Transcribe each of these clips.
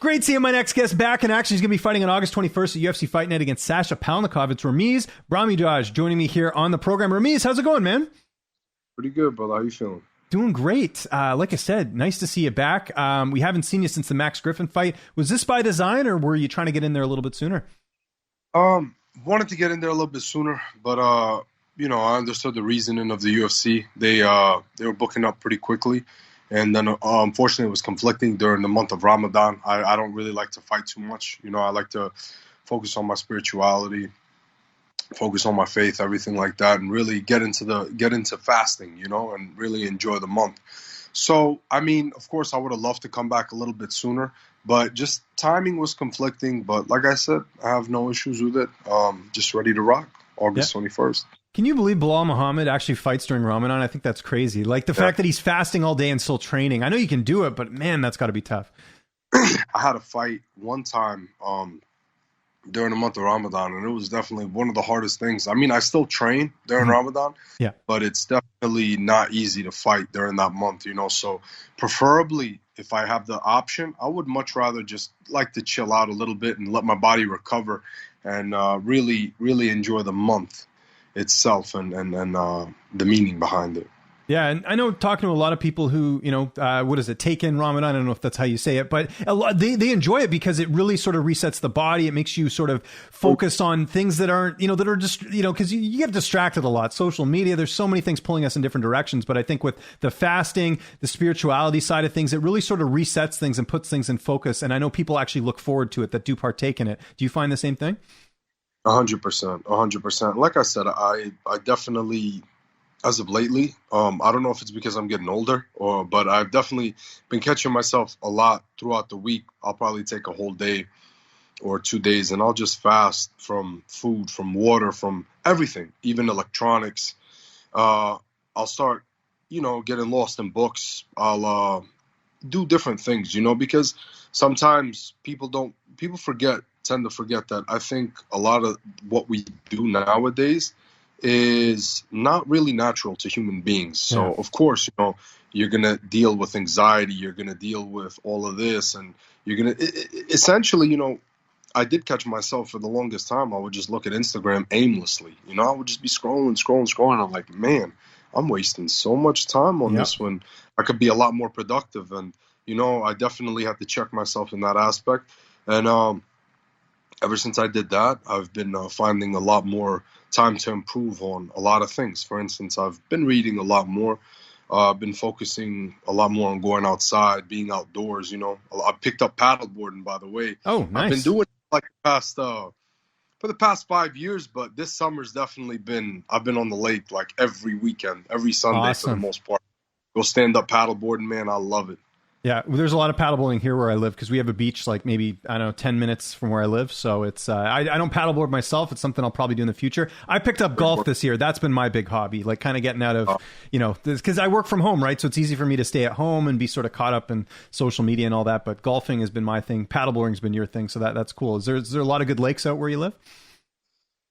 Great seeing my next guest back in action. He's going to be fighting on August 21st at UFC Fight Night against Sasha Palatnikov. It's Ramiz Brahimaj joining me here on the program. Ramiz, how's it going, man? Pretty good, brother. How you feeling? Doing great. Like I said, nice to see you back. We haven't seen you since the Max Griffin fight. Was this by design, or were you trying to get in there a little bit sooner? Wanted to get in there a little bit sooner, but I understood the reasoning of the UFC. They were booking up pretty quickly, and then unfortunately it was conflicting during the month of Ramadan. I don't really like to fight too much. I like to focus on my spirituality, focus on my faith, everything like that, and really get into fasting, and really enjoy the month. So, of course, I would have loved to come back a little bit sooner, but just timing was conflicting. But like I said, I have no issues with it. Just ready to rock August 21st. Can you believe Bilal Muhammad actually fights during Ramadan? I think that's crazy. Like the fact that he's fasting all day and still training. I know you can do it, but man, that's got to be tough. I had a fight one time during the month of Ramadan, and it was definitely one of the hardest things. I still train during Ramadan, but it's definitely not easy to fight during that month, so preferably if I have the option, I would much rather just like to chill out a little bit and let my body recover and really, really enjoy the month itself and the meaning behind it. Yeah, and I know talking to a lot of people who, take in Ramadan, I don't know if that's how you say it, but they enjoy it because it really sort of resets the body. It makes you sort of focus on things that aren't, that are just, because you get distracted a lot. Social media, there's so many things pulling us in different directions. But I think with the fasting, the spirituality side of things, it really sort of resets things and puts things in focus. And I know people actually look forward to it that do partake in it. Do you find the same thing? 100%. Like I said, I definitely... As of lately, I don't know if it's because I'm getting older but I've definitely been catching myself a lot throughout the week. I'll probably take a whole day or 2 days and I'll just fast from food, from water, from everything, even electronics. I'll start, getting lost in books. I'll do different things, because sometimes people tend to forget that I think a lot of what we do nowadays is not really natural to human beings. So, of course, you're going to deal with anxiety. You're going to deal with all of this. And you're going to essentially, I did catch myself for the longest time. I would just look at Instagram aimlessly. I would just be scrolling. I'm like, man, I'm wasting so much time on this when I could be a lot more productive. And, I definitely had to check myself in that aspect. And ever since I did that, I've been finding a lot more time to improve on a lot of things. For instance, I've been reading a lot more. I've been focusing a lot more on going outside, being outdoors. I picked up paddleboarding, by the way. Oh, nice. I've been doing it for the past 5 years, but this summer's definitely I've been on the lake like every weekend, every Sunday for the most part. Go stand up paddleboarding, man. I love it. Yeah, there's a lot of paddleboarding here where I live because we have a beach like maybe, 10 minutes from where I live. So it's I don't paddleboard myself. It's something I'll probably do in the future. I picked up golf this year. That's been my big hobby, like kind of getting out of, because I work from home, right? So it's easy for me to stay at home and be sort of caught up in social media and all that. But golfing has been my thing. Paddleboarding's been your thing. So that's cool. Is there a lot of good lakes out where you live?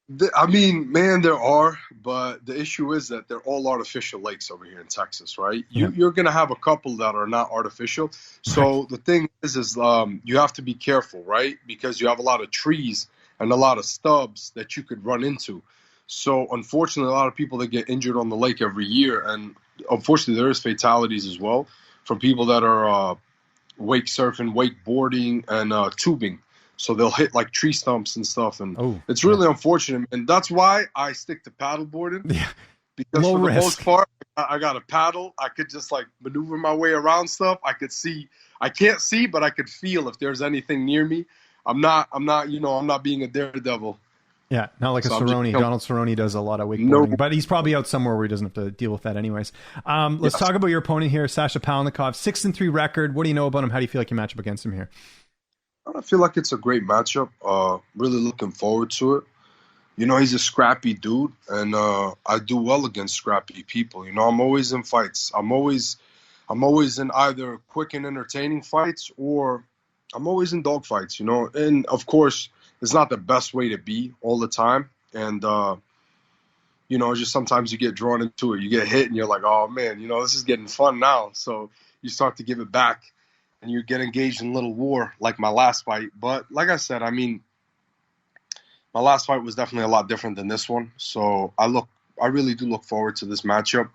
Man, there are, but the issue is that they're all artificial lakes over here in Texas, right? You're going to have a couple that are not artificial. So the thing is you have to be careful, right? Because you have a lot of trees and a lot of stubs that you could run into. So unfortunately, a lot of people that get injured on the lake every year, and unfortunately there is fatalities as well from people that are wake surfing, wakeboarding, and tubing. So they'll hit like tree stumps and stuff, and it's really unfortunate. And that's why I stick to paddleboarding. Yeah. Because for the most part, I got a paddle. I could just like maneuver my way around stuff. I can't see, but I could feel if there's anything near me. I'm not being a daredevil. Yeah, not like a Cerrone. Donald Cerrone does a lot of wakeboarding, but he's probably out somewhere where he doesn't have to deal with that anyways. Let's talk about your opponent here, Sasha Palatnikov, 6-3 record. What do you know about him? How do you feel like you match up against him here? I feel like it's a great matchup. Really looking forward to it. He's a scrappy dude, and I do well against scrappy people. I'm always in fights. I'm always in either quick and entertaining fights, or I'm always in dog fights. And of course, it's not the best way to be all the time. And just sometimes you get drawn into it. You get hit, and you're like, oh man, this is getting fun now. So you start to give it back. and you get engaged in a little war like my last fight. But like I said, I mean, my last fight was definitely a lot different than this one. So I really do look forward to this matchup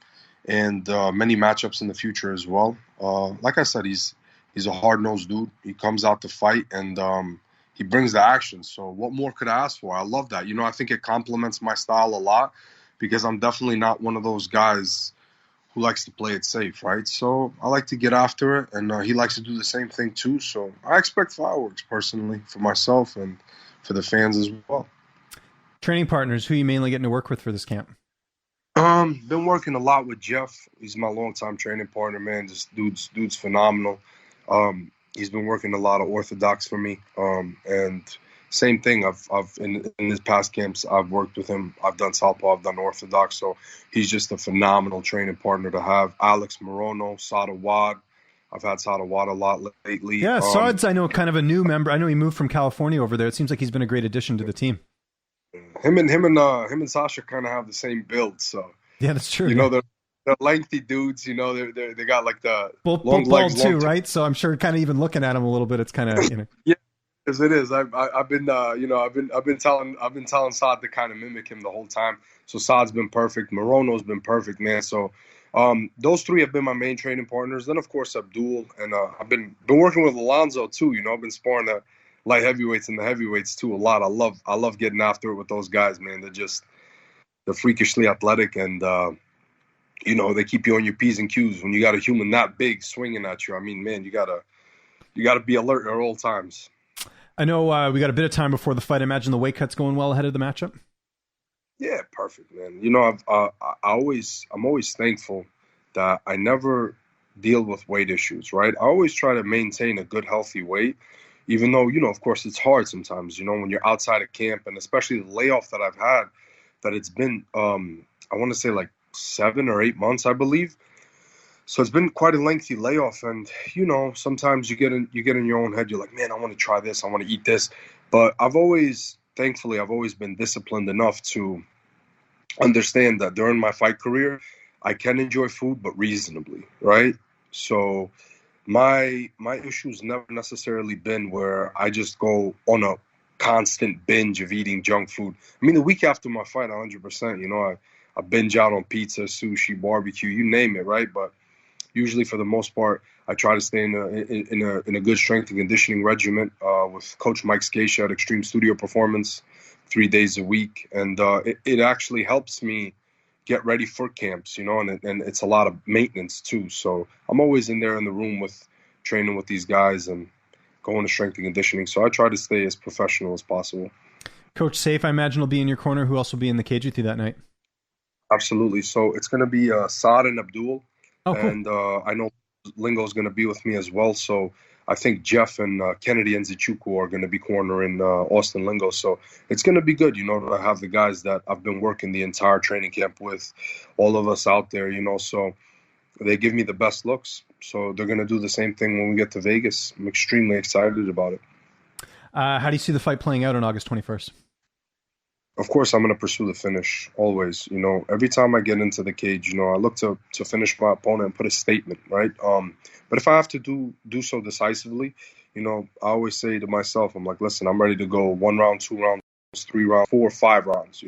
and many matchups in the future as well. Like I said, he's a hard-nosed dude. He comes out to fight, and he brings the action. So what more could I ask for? I love that. I think it complements my style a lot because I'm definitely not one of those guys who likes to play it safe, right? So I like to get after it, and he likes to do the same thing too. So I expect fireworks personally for myself and for the fans as well. Training partners, who are you mainly getting to work with for this camp? Been working a lot with Jeff. He's my longtime training partner, man. This dude's phenomenal. He's been working a lot of orthodox for me. And same thing. I've in his past camps, I've worked with him. I've done southpaw, I've done orthodox. So he's just a phenomenal training partner to have. Alex Morono, Sada Wad. I've had Sada Wad a lot lately. Yeah, Sad's, I know, kind of a new member. I know he moved from California over there. It seems like he's been a great addition to the team. Him and Sasha kind of have the same build. So yeah, that's true. They're lengthy dudes. They got like the both long legs, too, right? So I'm sure, kind of even looking at him a little bit, it's kind of yeah, as it is. I've been telling Saad to kind of mimic him the whole time. So Saad's been perfect. Morono's been perfect, man. So those three have been my main training partners. Then of course Abdul, and I've been working with Alonzo too. I've been sparring the light heavyweights and the heavyweights too a lot. I love getting after it with those guys, man. They're freakishly athletic, and they keep you on your P's and Q's when you got a human that big swinging at you. I mean, man, you gotta be alert at all times. I know we got a bit of time before the fight. I imagine the weight cut's going well ahead of the matchup. Yeah, perfect, man. I'm always thankful that I never deal with weight issues, right? I always try to maintain a good, healthy weight, even though, of course it's hard sometimes, when you're outside of camp, and especially the layoff that I've had, that it's been, I want to say like 7 or 8 months, I believe. So it's been quite a lengthy layoff, and sometimes you get in your own head. You're like, man, I want to try this, I want to eat this, but thankfully, I've always been disciplined enough to understand that during my fight career, I can enjoy food, but reasonably, right? So my issue's never necessarily been where I just go on a constant binge of eating junk food. I mean, the week after my fight, 100%, I binge out on pizza, sushi, barbecue, you name it, right? But usually, for the most part, I try to stay in a good strength and conditioning regimen with Coach Mike Scacia at Extreme Studio Performance 3 days a week, and it actually helps me get ready for camps, and it's a lot of maintenance too. So I'm always in there in the room with training with these guys and going to strength and conditioning. So I try to stay as professional as possible. Coach Safe, I imagine, will be in your corner. Who else will be in the cage with you that night? Absolutely. So it's going to be Saad and Abdul. Oh, cool. And I know Lingo's going to be with me as well. So I think Jeff and Kennedy and Zichuku are going to be cornering Austin Lingo. So it's going to be good, to have the guys that I've been working the entire training camp with, all of us out there, so they give me the best looks. So they're going to do the same thing when we get to Vegas. I'm extremely excited about it. How do you see the fight playing out on August 21st? Of course, I'm going to pursue the finish always. Every time I get into the cage, I look to finish my opponent and put a statement, right? But if I have to do so decisively, I always say to myself, I'm like, listen, I'm ready to go 1 round, 2 rounds, 3 rounds, 4, 5 rounds,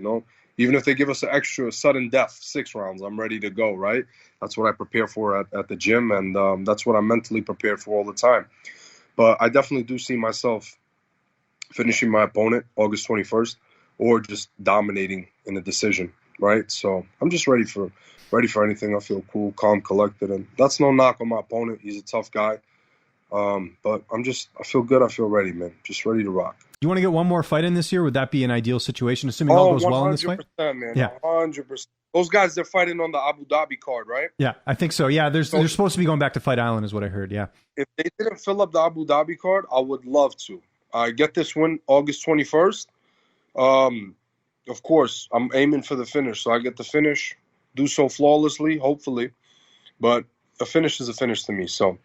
Even if they give us an extra sudden death, 6 rounds, I'm ready to go, right? That's what I prepare for at the gym, and that's what I'm mentally prepared for all the time. But I definitely do see myself finishing my opponent August 21st, or just dominating in a decision, right? So I'm just ready for anything. I feel cool, calm, collected, and that's no knock on my opponent. He's a tough guy, but I feel good. I feel ready, man. Just ready to rock. You want to get one more fight in this year? Would that be an ideal situation, assuming all goes well in this fight? 100%, man. Yeah, 100%. Those guys, they're fighting on the Abu Dhabi card, right? Yeah, I think so. Yeah, they're supposed to be going back to Fight Island, is what I heard. Yeah. If they didn't fill up the Abu Dhabi card, I would love to. I get this win August 21st. Of course, I'm aiming for the finish, so I get the finish, do so flawlessly, hopefully. But a finish is a finish to me. So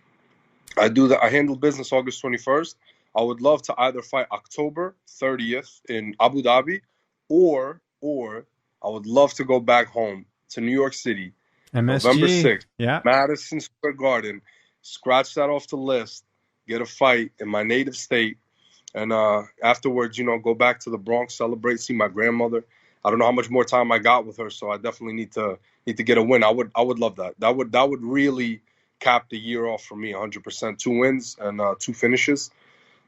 I do that. I handle business August 21st. I would love to either fight October 30th in Abu Dhabi, or I would love to go back home to New York City, MSG. November 6th, yeah, Madison Square Garden. Scratch that off the list. get a fight in my native state, and afterwards, go back to the Bronx, celebrate, see my grandmother. I don't know how much more time I got with her, so I definitely need to get a win. I would love that. That would really cap the year off for me, 100%. 2 wins and 2 finishes.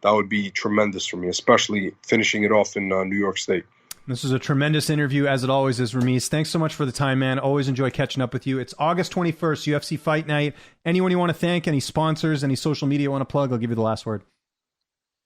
That would be tremendous for me, especially finishing it off in New York State. This was a tremendous interview, as it always is, Ramiz. Thanks so much for the time, man. Always enjoy catching up with you. It's August 21st, UFC Fight Night. Anyone you want to thank, any sponsors, any social media you want to plug, I'll give you the last word.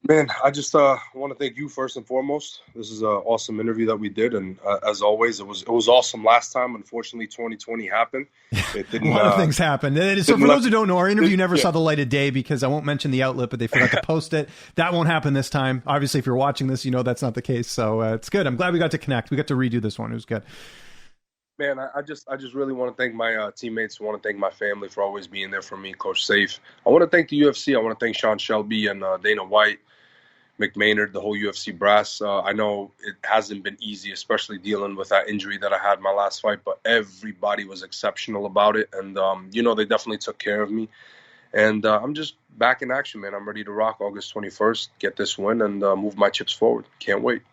Man, I just want to thank you first and foremost. This is an awesome interview that we did, and as always, it was awesome last time. Unfortunately, 2020 happened. It didn't. A lot of things happened. So for those who don't know, our interview never saw the light of day because I won't mention the outlet, but they forgot to post it. That won't happen this time. Obviously, if you're watching this, you know that's not the case. So it's good. I'm glad we got to connect. We got to redo this one. It was good. Man, I just really want to thank my teammates. I want to thank my family for always being there for me, Coach Safe. I want to thank the UFC. I want to thank Sean Shelby and Dana White, Mick Maynard, the whole UFC brass. I know it hasn't been easy, especially dealing with that injury that I had in my last fight, but everybody was exceptional about it. And, they definitely took care of me. And I'm just back in action, man. I'm ready to rock August 21st, get this win, and move my chips forward. Can't wait.